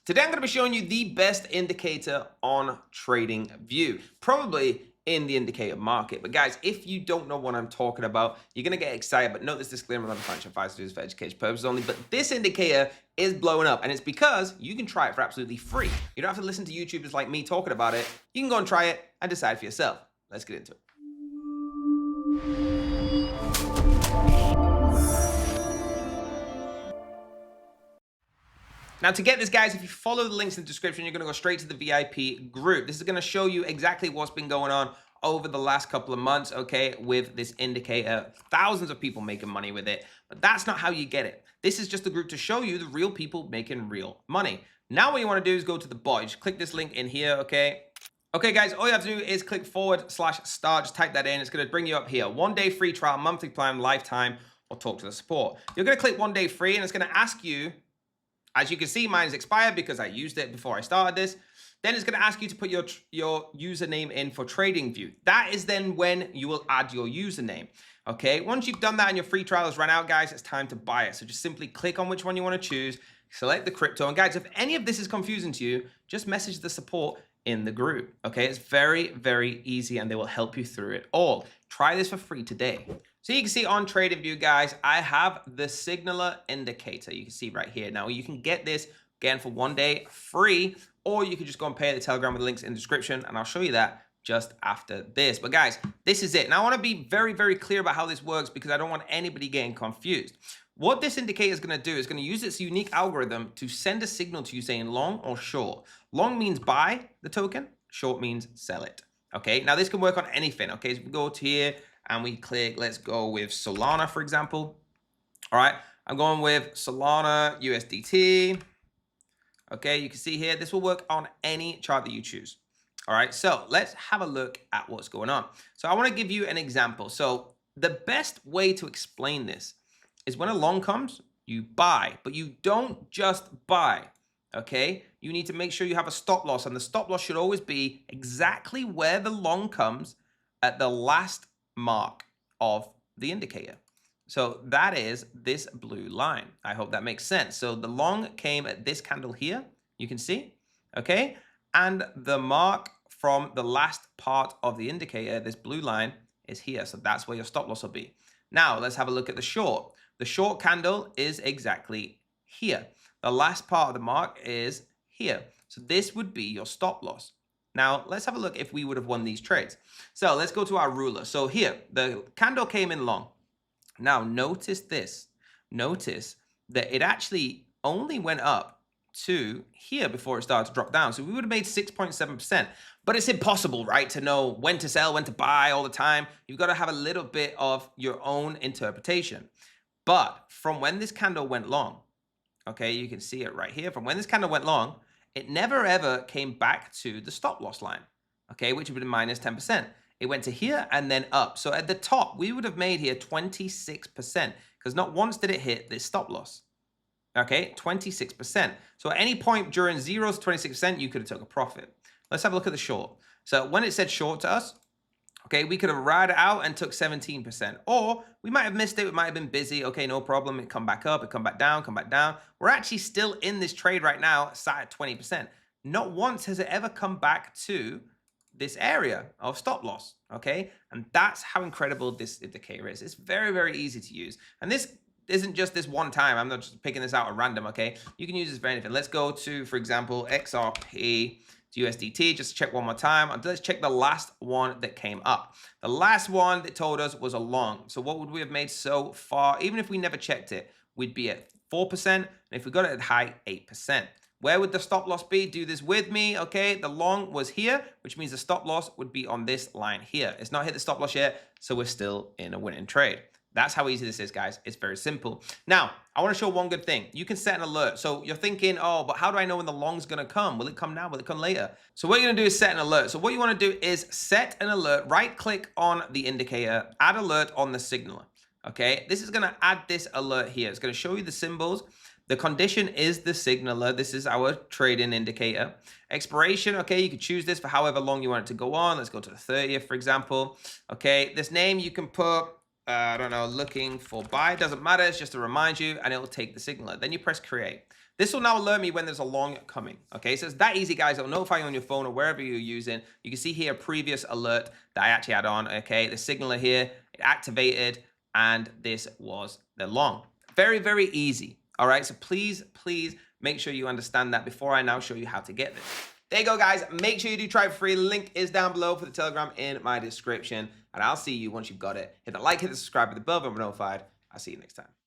Today I'm going to be showing you the best indicator on TradingView, probably in the indicator market. But guys, if you don't know what I'm talking about, you're going to get excited. But note this disclaimer: on the financial advice to do this for education purposes only. But this indicator is blowing up, and it's because you can try it for absolutely free. You don't have to listen to YouTubers like me talking about it. You can go and try it and decide for yourself. Let's get into it. Now, to get this, guys, if you follow the links in the description, you're going to go straight to the VIP group. This is going to show you exactly what's been going on over the last couple of months, okay, with this indicator. Thousands of people making money with it, but that's not how you get it. This is just a group to show you the real people making real money. Now, what you want to do is go to the bot. You just click this link in here, okay? Okay, guys, all you have to do is click /start. Just type that in. It's going to bring you up here. 1 day free trial, monthly plan, lifetime, or talk to the support. You're going to click 1 day free, and it's going to ask you, as you can see, mine is expired because I used it before I started this. Then it's going to ask you to put your username in for TradingView. That is then when you will add your username. Okay, once you've done that and your free trial has run out, guys, it's time to buy it. So just simply click on which one you want to choose, select the crypto. And guys, if any of this is confusing to you, just message the support in the group. Okay, it's very, very easy and they will help you through it all. Try this for free today. So you can see on TradingView, guys, I have the TheSignaler indicator. You can see right here. Now you can get this again for 1 day free, or you can just go and pay the Telegram with the links in the description, and I'll show you that just after this. But guys, this is it. Now I want to be very, very clear about how this works because I don't want anybody getting confused. What this indicator is going to do is going to use its unique algorithm to send a signal to you saying long or short. Long means buy the token, short means sell it. Okay, now this can work on anything. Okay, so we go to here and we click, let's go with Solana, for example. All right, I'm going with Solana USDT. Okay, you can see here, this will work on any chart that you choose. All right, so let's have a look at what's going on. So I want to give you an example. So the best way to explain this is when a long comes, you buy, but you don't just buy. Okay, you need to make sure you have a stop loss, and the stop loss should always be exactly where the long comes at the last mark of the indicator. So that is this blue line. I hope that makes sense. So the long came at this candle here, you can see, okay? And the mark from the last part of the indicator, this blue line, is here. So that's where your stop loss will be. Now let's have a look at the short. The short candle is exactly here. The last part of the mark is here. So this would be your stop loss. Now, let's have a look if we would have won these trades. So let's go to our ruler. So here, the candle came in long. Now, notice this. Notice that it actually only went up to here before it started to drop down. So we would have made 6.7%. But it's impossible, right, to know when to sell, when to buy all the time. You've got to have a little bit of your own interpretation. But from when this candle went long, okay, you can see it right here. From when this candle went long, it never ever came back to the stop loss line, okay, which would be minus 10%. It went to here and then up. So at the top, we would have made here 26% because not once did it hit this stop loss, okay, 26%. So at any point during 0 to 26%, you could have took a profit. Let's have a look at the short. So when it said short to us, okay, we could have ride it out and took 17%. Or we might have missed it. We might have been busy. Okay, no problem. It come back up. It come back down, come back down. We're actually still in this trade right now, sat at 20%. Not once has it ever come back to this area of stop loss, okay? And that's how incredible this indicator is. It's very, very easy to use. And this isn't just this one time. I'm not just picking this out at random, okay? You can use this for anything. Let's go to, for example, XRP. USDT, just check one more time. Let's check the last one that came up. The last one that told us was a long. So what would we have made so far? Even if we never checked it, we'd be at 4%. And if we got it at high, 8%. Where would the stop loss be? Do this with me, okay? The long was here, which means the stop loss would be on this line here. It's not hit the stop loss yet, so we're still in a winning trade. That's how easy this is, guys. It's very simple. Now, I want to show one good thing. You can set an alert. So you're thinking, oh, but how do I know when the long's going to come? Will it come now? Will it come later? So what you're going to do is set an alert. So what you want to do is set an alert. Right-click on the indicator, add alert on the signaler. Okay, this is going to add this alert here. It's going to show you the symbols. The condition is the signaler. This is our trading indicator. Expiration, okay, you can choose this for however long you want it to go on. Let's go to the 30th, for example. Okay, this name you can put, I don't know, looking for buy. Doesn't matter, it's just to remind you, and it'll take the signaler. Then you press create. This will now alert me when there's a long coming. Okay, so it's that easy, guys. It'll notify you on your phone or wherever you're using. You can see here a previous alert that I actually had on. Okay, the signaler here, it activated, and this was the long. Very, very easy. All right, so please make sure you understand that before I now show you how to get this. There you go, guys. Make sure you do try it for free. Link is down below for the Telegram in my description. And I'll see you once you've got it. Hit the like, hit the subscribe, hit the bell button, notified. I'll see you next time.